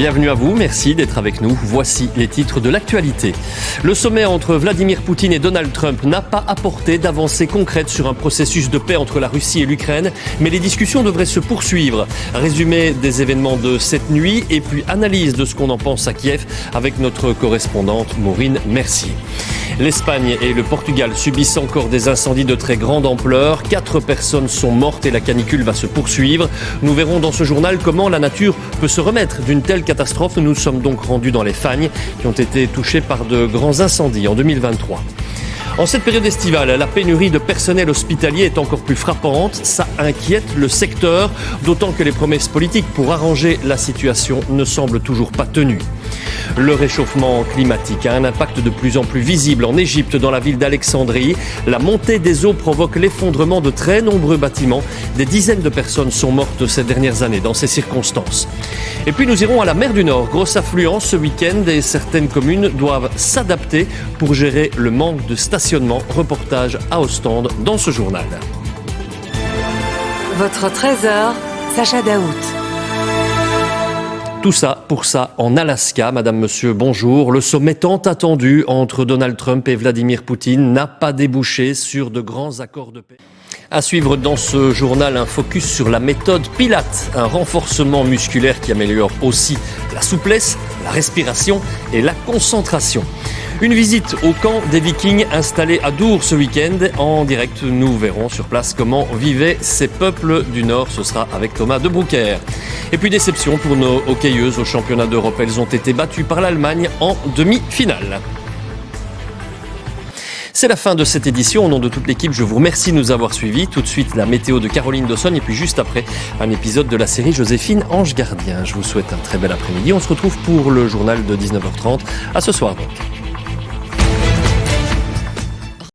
Bienvenue à vous, merci d'être avec nous. Voici les titres de l'actualité. Le sommet entre Vladimir Poutine et Donald Trump n'a pas apporté d'avancées concrètes sur un processus de paix entre la Russie et l'Ukraine, mais les discussions devraient se poursuivre. Résumé des événements de cette nuit et puis analyse de ce qu'on en pense à Kiev avec notre correspondante Maureen Mercier. L'Espagne et le Portugal subissent encore des incendies de très grande ampleur. 4 personnes sont mortes et la canicule va se poursuivre. Nous verrons dans ce journal comment la nature peut se remettre d'une telle catastrophe. Nous sommes donc rendus dans les Fagnes qui ont été touchées par de grands incendies en 2023. En cette période estivale, la pénurie de personnel hospitalier est encore plus frappante. Ça inquiète le secteur, d'autant que les promesses politiques pour arranger la situation ne semblent toujours pas tenues. Le réchauffement climatique a un impact de plus en plus visible en Égypte, dans la ville d'Alexandrie. La montée des eaux provoque l'effondrement de très nombreux bâtiments. Des dizaines de personnes sont mortes ces dernières années dans ces circonstances. Et puis nous irons à la mer du Nord. Grosse affluence ce week-end et certaines communes doivent s'adapter pour gérer le manque de stationnement. Reportage à Ostende dans ce journal. Votre trésor, Sacha Daout. Tout ça pour ça en Alaska. Madame, monsieur, bonjour. Le sommet tant attendu entre Donald Trump et Vladimir Poutine n'a pas débouché sur de grands accords de paix. À suivre dans ce journal, un focus sur la méthode Pilates, un renforcement musculaire qui améliore aussi la souplesse, la respiration et la concentration. Une visite au camp des Vikings installé à Dour ce week-end. En direct, nous verrons sur place comment vivaient ces peuples du Nord. Ce sera avec Thomas de Brouckère. Et puis déception pour nos hockeyeuses au championnat d'Europe. Elles ont été battues par l'Allemagne en demi-finale. C'est la fin de cette édition. Au nom de toute l'équipe, je vous remercie de nous avoir suivis. Tout de suite, la météo de Caroline Dawson et puis juste après, un épisode de la série Joséphine Ange Gardien. Je vous souhaite un très bel après-midi. On se retrouve pour le journal de 19h30. À ce soir donc.